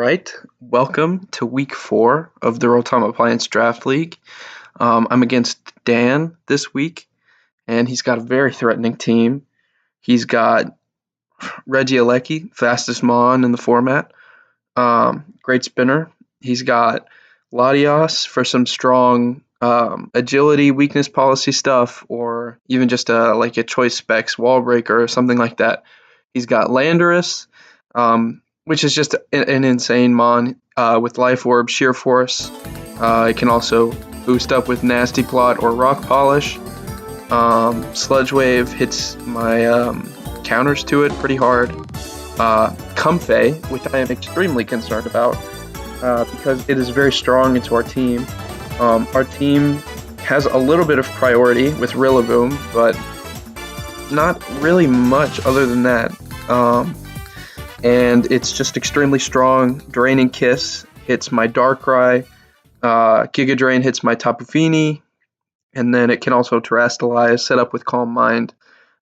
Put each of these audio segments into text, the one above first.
right, welcome to week 4 of the Real Time Appliance Draft League. I'm against Dan this week, and he's got a very threatening team. He's got Reggie Alecki, fastest Mon in the format, great spinner. He's got Latios for some strong agility, weakness policy stuff, or even just like a choice specs wall breaker or something like that. He's got Landorus, which is just an insane Mon with Life Orb, Sheer Force. It can also boost up with Nasty Plot or Rock Polish. Sludge Wave hits my counters to it pretty hard. Comfey, which I am extremely concerned about because it is very strong into our team. Our team has a little bit of priority with Rillaboom, but not really much other than that. And it's just extremely strong. Draining Kiss hits my Darkrai. Giga Drain hits my Tapu Fini. And then it can also Terrastalize, set up with Calm Mind.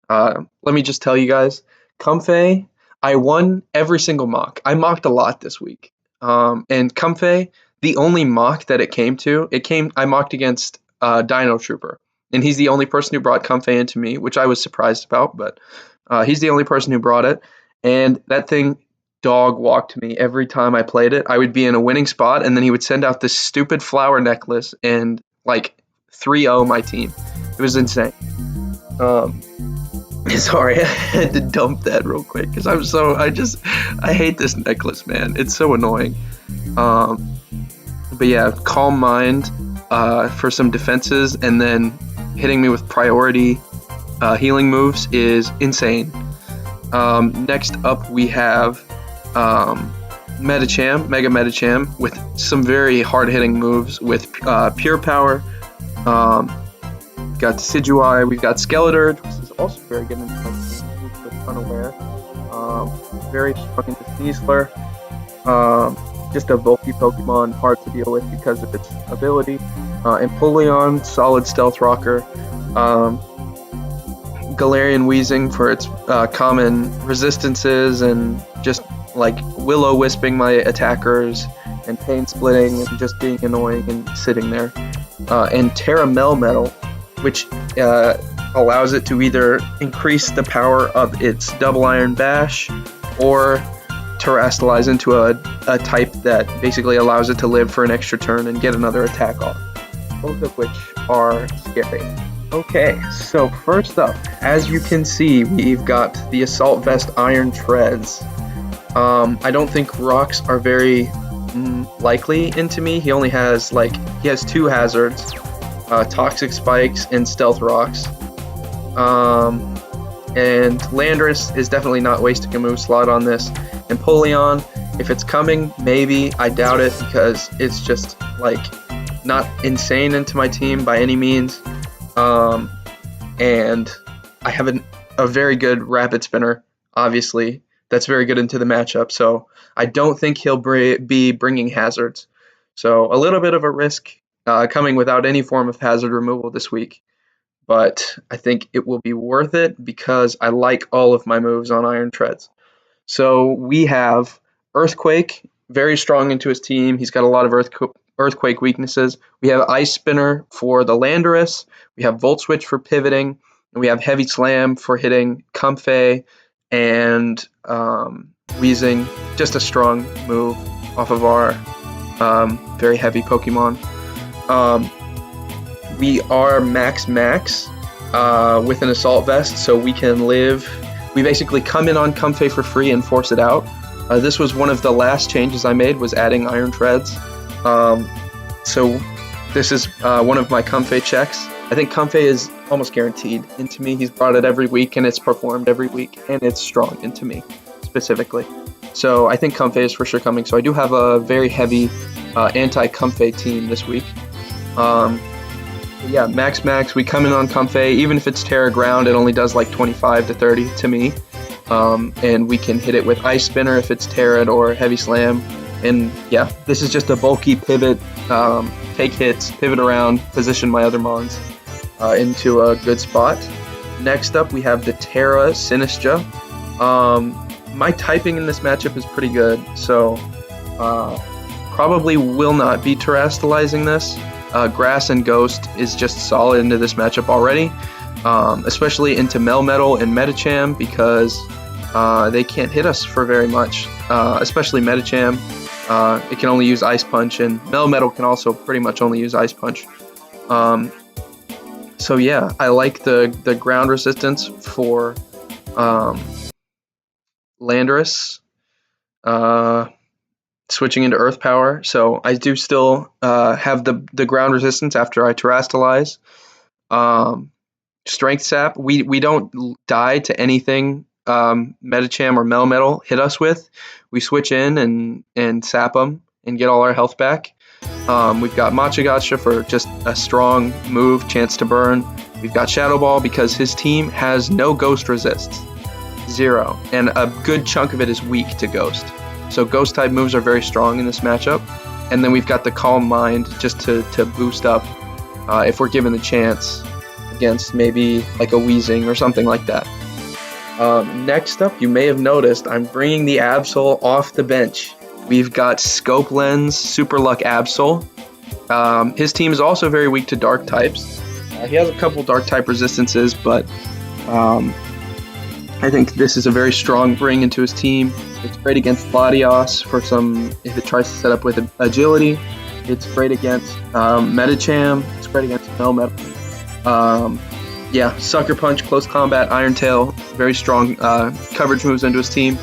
Let me just tell you guys, Comfey, I won every single mock. I mocked a lot this week. And Comfey, the only mock that it came to, I mocked against Dino Trooper. And he's the only person who brought Comfey into me, which I was surprised about, but he's the only person who brought it. And that thing dog walked me every time I played it. I would be in a winning spot, and then he would send out this stupid flower necklace and, like, 3-0 my team. It was insane. Sorry, I had to dump that real quick, because I hate this necklace, man. It's so annoying. But yeah, Calm Mind for some defenses, and then hitting me with priority healing moves is insane. Next up, we have Mega Medicham with some very hard-hitting moves with Pure Power. We've got Decidueye, we've got Skeletor, which is also very good in defense, which is unaware. Very strong into Sneasler. Just a bulky Pokemon, hard to deal with because of its ability. Empoleon, solid Stealth Rocker. Galarian Wheezing for its common resistances and just like Will-O-Wisping my attackers and Pain Splitting and just being annoying and sitting there. And Terra Melmetal, which allows it to either increase the power of its Double Iron Bash or Terrastalize into a type that basically allows it to live for an extra turn and get another attack off, both of which are scary. Okay, so first up, as you can see, we've got the Assault Vest Iron Treads. I don't think rocks are very likely into me. He has 2 hazards, Toxic Spikes and Stealth Rocks. And Landorus is definitely not wasting a move slot on this. Empoleon, if it's coming, maybe. I doubt it because it's just not insane into my team by any means. And I have a very good Rapid Spinner, obviously, that's very good into the matchup, so I don't think he'll be bringing hazards. So a little bit of a risk coming without any form of hazard removal this week, but I think it will be worth it because I like all of my moves on Iron Treads. So we have Earthquake, very strong into his team. He's got a lot of Earthquake weaknesses. We have Ice Spinner for the Landorus. We have Volt Switch for pivoting. And we have Heavy Slam for hitting Comfey and Wheezing. Just a strong move off of our very heavy Pokemon. We are max with an Assault Vest, so we can live. We basically come in on Comfey for free and force it out. This was one of the last changes I made, was adding Iron Treads. So this is one of my Comfey checks. I think Comfey is almost guaranteed into me. He's brought it every week, and it's performed every week, and it's strong into me, specifically. So I think Comfey is for sure coming. So I do have a very heavy anti-Comfey team this week. Yeah, max, we come in on Comfey. Even if it's Terra Ground, it only does like 25 to 30 to me. And we can hit it with Ice Spinner if it's Terra or Heavy Slam. And yeah, this is just a bulky pivot, take hits, pivot around, position my other Mons into a good spot. Next up, we have the Terra SINISTCHA. My typing in this matchup is pretty good, so Probably will not be terastallizing this. Grass and Ghost is just solid into this matchup already, especially into Melmetal and Medicham because they can't hit us for very much, especially Medicham. It can only use Ice Punch, and Melmetal can also pretty much only use Ice Punch. So yeah, I like the ground resistance for Landorus. Switching into Earth Power, so I do still have the ground resistance after I terastallize. Strength Sap, we don't die to anything Medicham or Melmetal hit us with. We switch in and sap them and get all our health back. We've got Machigacha for just a strong move, chance to burn. We've got Shadow Ball because his team has no Ghost resists, 0, and a good chunk of it is weak to Ghost. So Ghost type moves are very strong in this matchup. And then we've got the Calm Mind just to boost up if we're given the chance against maybe like a Weezing or something like that. Next up, you may have noticed I'm bringing the Absol off the bench. We've got Scope Lens, Super Luck Absol. His team is also very weak to Dark types. He has a couple Dark type resistances, but I think this is a very strong bring into his team. It's great against Latios for some, if it tries to set up with agility. It's great against Medicham. It's great against Melmetal. Yeah, Sucker Punch, Close Combat, Iron Tail, very strong coverage moves into his team.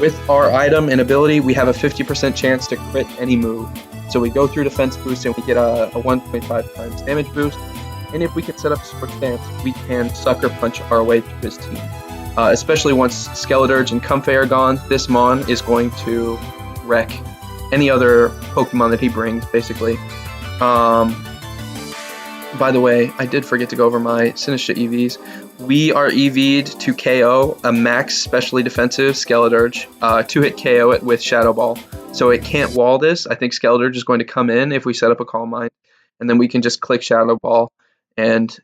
With our item and ability, we have a 50% chance to crit any move. So we go through defense boost and we get a 1.5 times damage boost. And if we can set up Sword Dance, we can Sucker Punch our way through his team. Especially once Skeledirge and Comfey are gone, this Mon is going to wreck any other Pokemon that he brings, basically. By the way, I did forget to go over my SINISTCHA EVs. We are EV'd to KO a max specially defensive Skeledirge, 2-hit KO it with Shadow Ball. So it can't wall this. I think Skeledirge is going to come in if we set up a Calm Mind, and then we can just click Shadow Ball and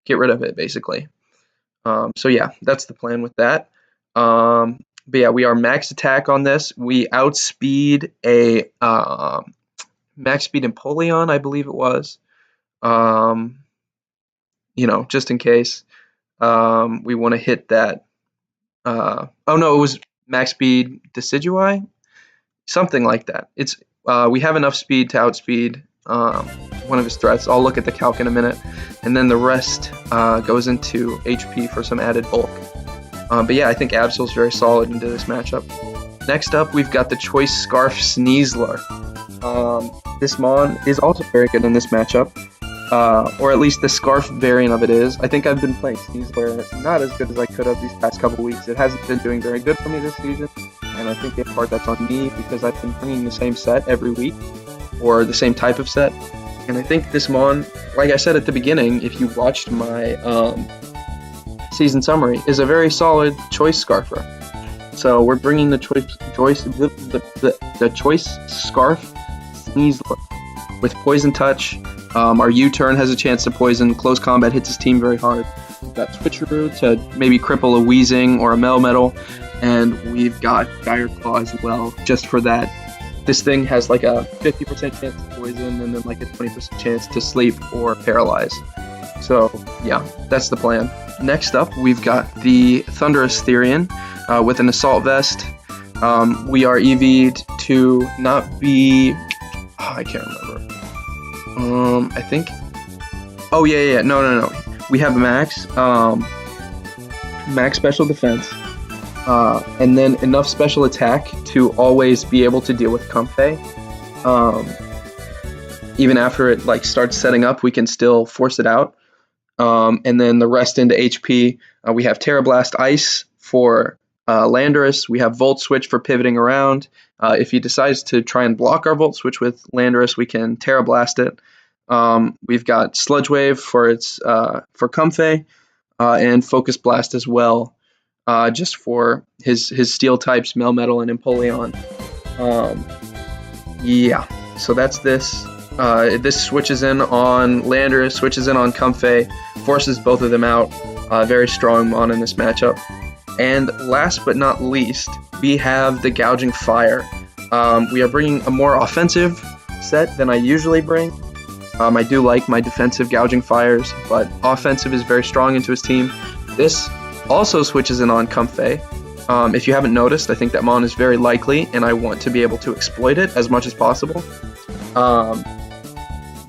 get rid of it, basically. So yeah, that's the plan with that. But yeah, we are max attack on this. We outspeed a max speed Empoleon, I believe it was. You know, just in case we want to hit that. Oh no, it was max speed Decidueye, something like that. It's we have enough speed to outspeed one of his threats. I'll look at the calc in a minute, and then the rest goes into HP for some added bulk. But yeah, I think Absol's very solid into this matchup. Next up, we've got the Choice Scarf Sneasler. This Mon is also very good in this matchup, or at least the Scarf variant of it is. I think I've been playing Sneasler not as good as I could have these past couple weeks. It hasn't been doing very good for me this season, and I think in part that's on me because I've been bringing the same set every week, or the same type of set. And I think this Mon, like I said at the beginning, if you watched my season summary, is a very solid Choice Scarfer. So we're bringing the Choice Scarf Sneasler with Poison Touch. Our U-turn has a chance to poison. Close Combat hits his team very hard. We've got Switcheroo to maybe cripple a Weezing or a Melmetal, and we've got Dire Claw as well, just for that. This thing has like a 50% chance to poison and then like a 20% chance to sleep or paralyze. So yeah, that's the plan. Next up, we've got the Thunderous Therian with an Assault Vest. We are EV'd to not be... I can't remember. I think... Oh, yeah. No. We have max special defense. And then enough special attack to always be able to deal with Comfey. Even after it like starts setting up, we can still force it out. And then the rest into HP. We have Terra Blast Ice for Landorus. We have Volt Switch for pivoting around. If he decides to try and block our Volt Switch with Landorus, we can Terra Blast it. We've got Sludge Wave for its for Comfey, and Focus Blast as well. Just for his steel types, Melmetal and Empoleon. Yeah, so that's this. This switches in on Landorus, switches in on Comfey, forces both of them out. Very strong Mon in this matchup. And last but not least, we have the Gouging Fire. We are bringing a more offensive set than I usually bring. I do like my defensive gouging fires, but offensive is very strong into his team. This also switches in on Comfey. If you haven't noticed, I think that Mon is very likely, and I want to be able to exploit it as much as possible.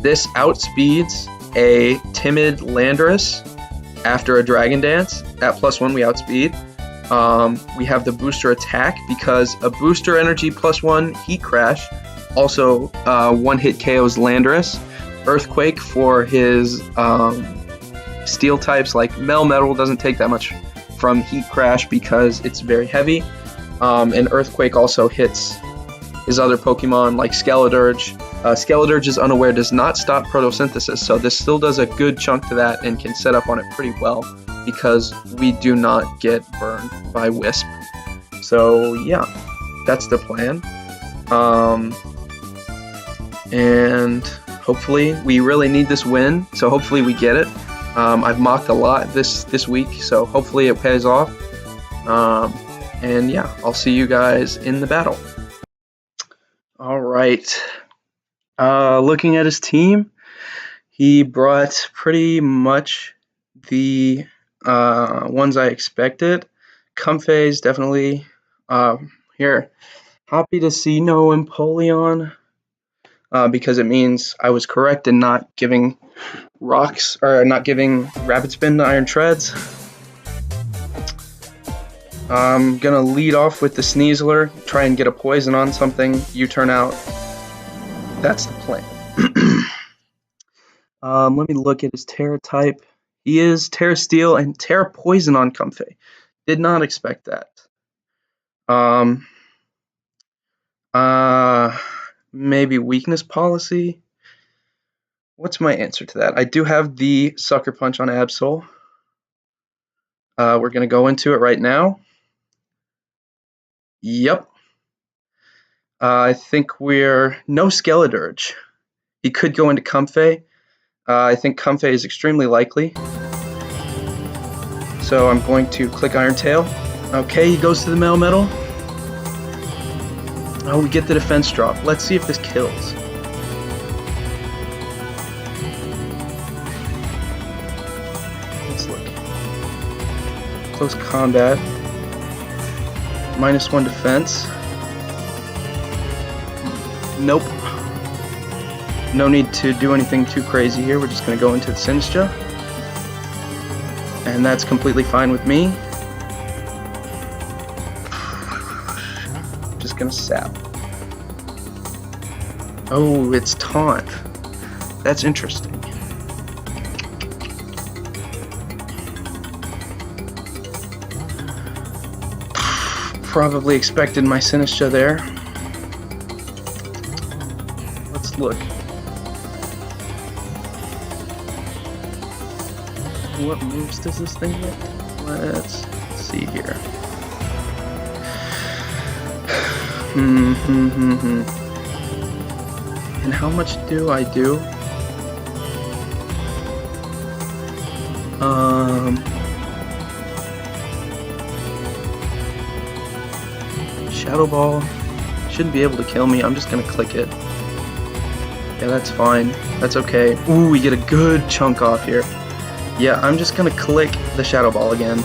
This outspeeds a timid Landorus after a Dragon Dance. At +1, we outspeed. We have the booster attack because a booster energy +1 heat crash also one-hit KOs Landorus. Earthquake for his steel types like Melmetal doesn't take that much from heat crash because it's very heavy. And Earthquake also hits his other Pokemon like Skeledirge. Skeledirge's Unaware does not stop photosynthesis, so this still does a good chunk to that and can set up on it pretty well because we do not get burned by Wisp. So yeah, that's the plan. And hopefully we really need this win, so hopefully we get it. I've mocked a lot this week, so hopefully it pays off. And yeah, I'll see you guys in the battle. All right. Looking at his team, he brought pretty much the ones I expected. Comfey's definitely here. Happy to see no Empoleon because it means I was correct in not giving rocks or not giving Rapid Spin to Iron Treads. I'm gonna lead off with the Sneasler, try and get a poison on something. You turn out. That's the plan. Let me look at his Terra type. He is Terra Steel and Terra Poison on Comfey. Did not expect that. Maybe Weakness Policy. What's my answer to that? I do have the Sucker Punch on Absol. We're gonna go into it right now. Yep. I think we're no Skeledirge. He could go into Comfey. I think Comfey is extremely likely. So I'm going to click Iron Tail. Okay, he goes to the Melmetal. Oh, we get the defense drop. Let's see if this kills. Let's look. Close combat. -1 defense. Nope. No need to do anything too crazy here. We're just going to go into the SINISTCHA. And that's completely fine with me. Just going to sap. Oh, it's taunt. That's interesting. Probably expected my SINISTCHA there. Let's look. What moves does this thing get? Let's see here. And how much do I do? Shadow Ball shouldn't be able to kill me. I'm just gonna click it. Yeah, that's fine. That's okay. Ooh, we get a good chunk off here. Yeah, I'm just gonna click the Shadow Ball again.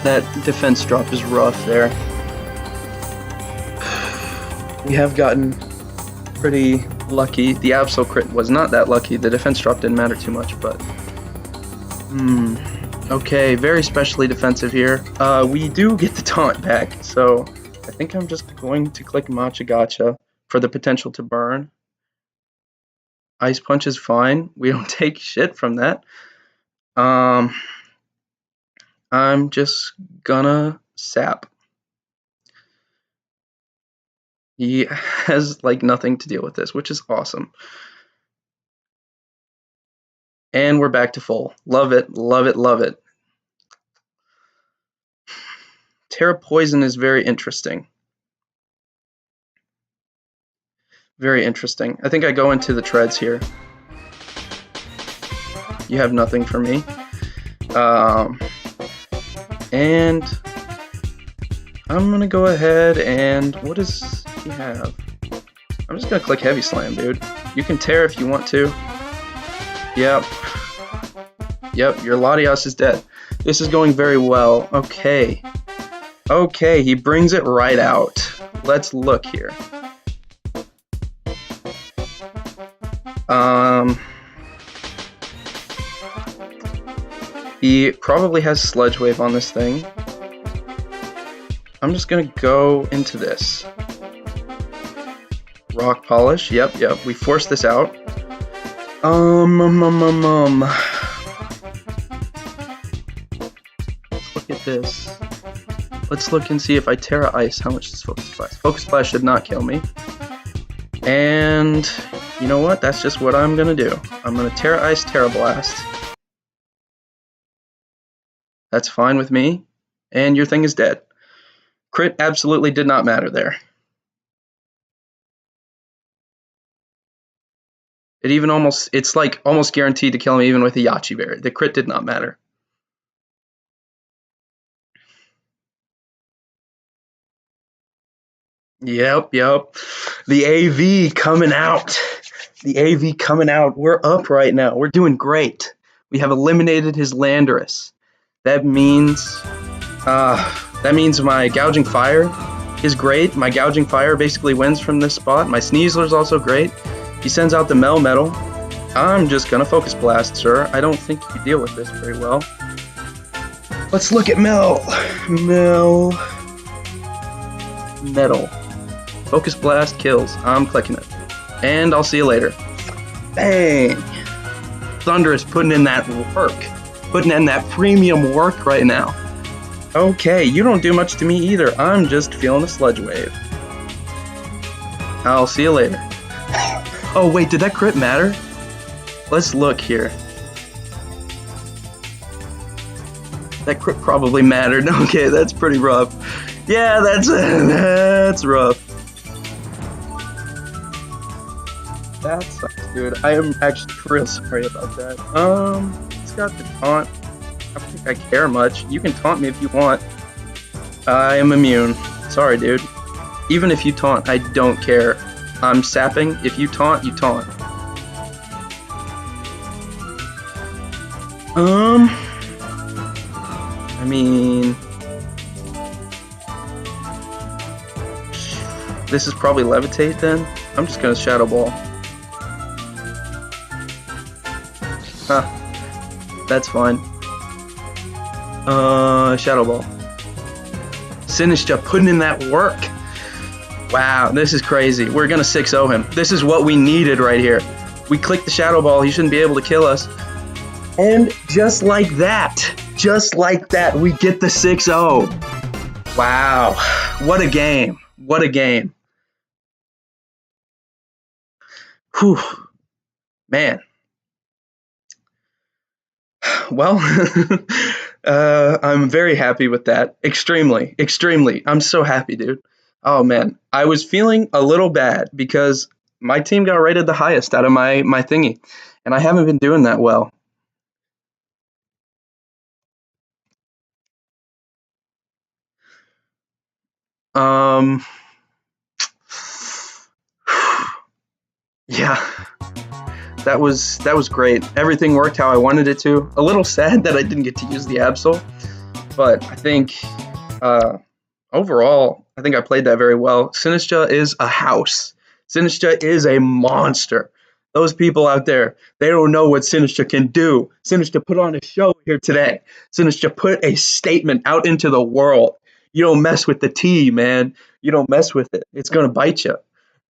That defense drop is rough there. We have gotten pretty lucky. The Absol crit was not that lucky. The defense drop didn't matter too much, but... Okay, very specially defensive here. We do get the taunt back, so I think I'm just going to click Matcha Gotcha for the potential to burn. Ice Punch is fine. We don't take shit from that. I'm just gonna sap. He has like nothing to deal with this, which is awesome. And we're back to full. Love it, love it, love it. Terra Poison is very interesting. Very interesting. I think I go into the treads here. You have nothing for me. And I'm gonna go ahead and what does he have? I'm just gonna click Heavy Slam, dude. You can tear if you want to. Yep. Yep, your Latios is dead. This is going very well. Okay. Okay, he brings it right out. Let's look here. He probably has Sludge Wave on this thing. I'm just gonna go into this. Rock Polish, yep, we forced this out. Let's look at this. Let's look and see if I Terra Ice, how much does Focus Splash? Focus Splash did not kill me. And you know what? That's just what I'm gonna do. I'm gonna Terra Ice, Terra Blast. That's fine with me. And your thing is dead. Crit absolutely did not matter there. It's like almost guaranteed to kill him even with a Yachi Berry. The crit did not matter. Yep. The AV coming out. The AV coming out. We're up right now. We're doing great. We have eliminated his Landorus. That means my Gouging Fire is great. My Gouging Fire basically wins from this spot. My Sneasler's also great. He sends out the Melmetal. I'm just gonna Focus Blast, sir. I don't think you deal with this very well. Let's look at Metal. Focus Blast kills. I'm clicking it. And I'll see you later. Bang! Thunderous putting in that work. Putting in that premium work right now. Okay, you don't do much to me either. I'm just feeling a Sludge Wave. I'll see you later. Oh wait, did that crit matter? Let's look here. That crit probably mattered. Okay, that's pretty rough. Yeah, that's rough. That sucks, dude. I am actually real sorry about that. It's got the taunt. I don't think I care much. You can taunt me if you want. I am immune. Sorry, dude. Even if you taunt, I don't care. I'm sapping. If you taunt, you taunt. I mean, this is probably Levitate then. I'm just gonna Shadow Ball. Huh. That's fine. Shadow Ball. SINISTCHA putting in that work. Wow, this is crazy. We're gonna 6-0 him. This is what we needed right here. We clicked the Shadow Ball. He shouldn't be able to kill us. And just like that, we get the 6-0. Wow, what a game. What a game. Whew. Man. Well, I'm very happy with that. Extremely. I'm so happy, dude. Oh man, I was feeling a little bad because my team got rated the highest out of my thingy, and I haven't been doing that well. Yeah, that was great. Everything worked how I wanted it to. A little sad that I didn't get to use the Absol, but I think overall, I think I played that very well. SINISTCHA is a house. SINISTCHA is a monster. Those people out there, they don't know what SINISTCHA can do. SINISTCHA put on a show here today. SINISTCHA put a statement out into the world. You don't mess with the tea, man. You don't mess with it. It's going to bite you.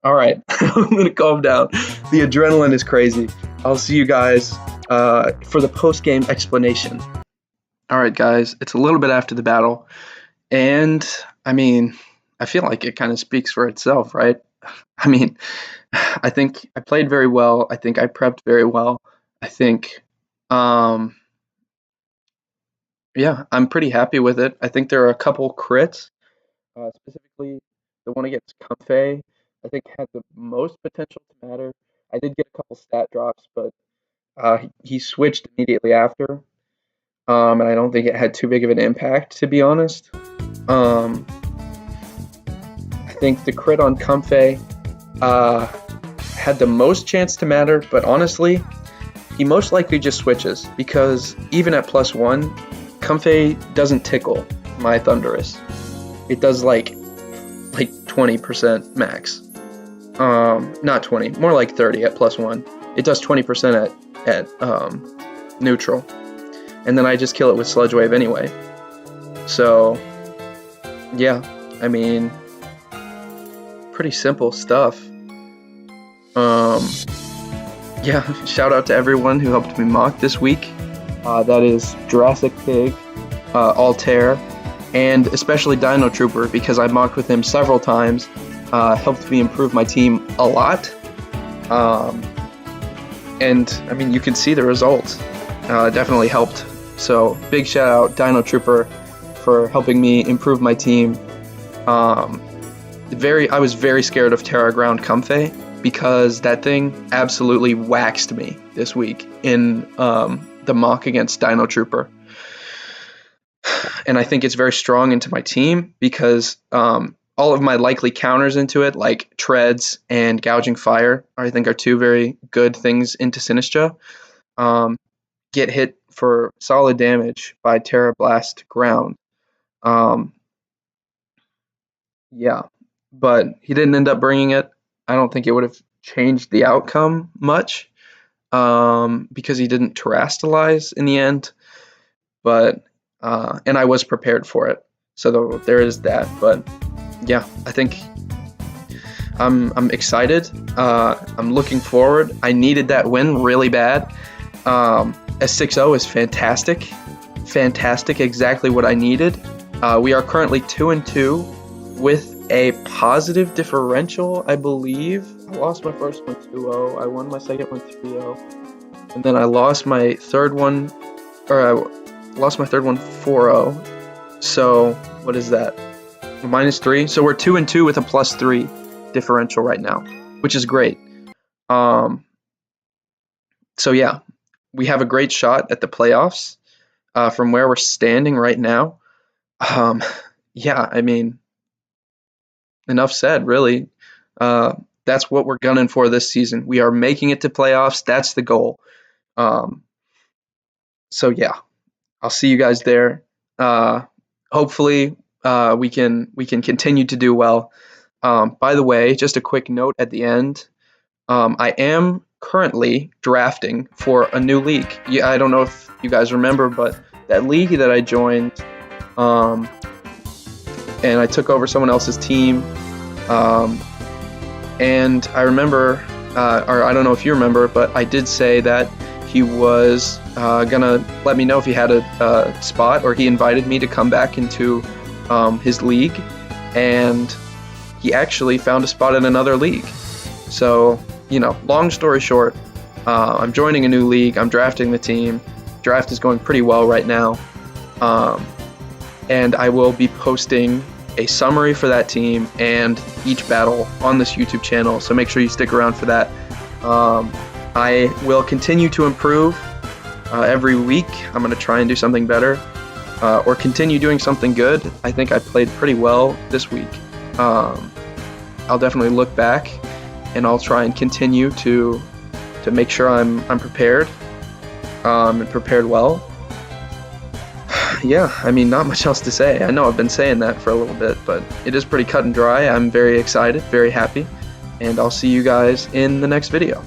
All right, I'm going to calm down. The adrenaline is crazy. I'll see you guys for the post-game explanation. All right, guys, it's a little bit after the battle. And I mean, I feel like it kind of speaks for itself, right? I mean, I think I played very well. I think I prepped very well. I think, yeah, I'm pretty happy with it. I think there are a couple crits, specifically the one against Comfey, I think had the most potential to matter. I did get a couple stat drops, but he switched immediately after. and I don't think it had too big of an impact, to be honest. I think the crit on Comfey had the most chance to matter, but honestly, he most likely just switches, because even at +1, Comfey doesn't tickle my Thunderous. It does like 20% max. Not 20, more like 30 at +1. It does 20% at neutral, and then I just kill it with Sludge Wave anyway. So yeah, I mean, pretty simple stuff. Yeah, shout out to everyone who helped me mock this week. That is Jurassic Pig, Altair, and especially Dino Trooper, because I mocked with him several times. Helped me improve my team a lot. And I mean, you can see the results. Definitely helped. So big shout out Dino Trooper for helping me improve my team. I was very scared of Terra Ground Comfey, because that thing absolutely waxed me this week in the mock against Dino Trooper. And I think it's very strong into my team, because all of my likely counters into it, like Treads and Gouging Fire, I think are two very good things into SINISTCHA, get hit for solid damage by Terra Blast Ground. Yeah, but he didn't end up bringing it. I don't think it would have changed the outcome much, because he didn't terastalize in the end. But and I was prepared for it, so there is that. But yeah, I think I'm excited. I'm looking forward. I needed that win really bad. S6-0 is fantastic, exactly what I needed. We are currently 2-2 with a positive differential, I believe. I lost my first one 2-0. I won my second one 3-0, and then I lost my third one, -4-0. So what is that? -3. So we're 2-2 with a +3 differential right now, which is great. So yeah, we have a great shot at the playoffs from where we're standing right now. Yeah, I mean, enough said, really. That's what we're gunning for this season. We are making it to playoffs. That's the goal. So yeah, I'll see you guys there. Hopefully we can continue to do well. By the way, just a quick note at the end. I am currently drafting for a new league. Yeah, I don't know if you guys remember, but that league that I joined, and I took over someone else's team, and I remember, or I don't know if you remember, but I did say that he was gonna let me know if he had a spot, or he invited me to come back into his league, and he actually found a spot in another league. So, you know, long story short, I'm joining a new league. I'm drafting the team. Draft is going pretty well right now, and I will be posting a summary for that team and each battle on this YouTube channel, so make sure you stick around for that. I will continue to improve every week. I'm going to try and do something better, or continue doing something good. I think I played pretty well this week. I'll definitely look back, and I'll try and continue to make sure I'm prepared, and prepared well. Yeah, I mean, not much else to say. I know I've been saying that for a little bit, but it is pretty cut and dry. I'm very excited, very happy, and I'll see you guys in the next video.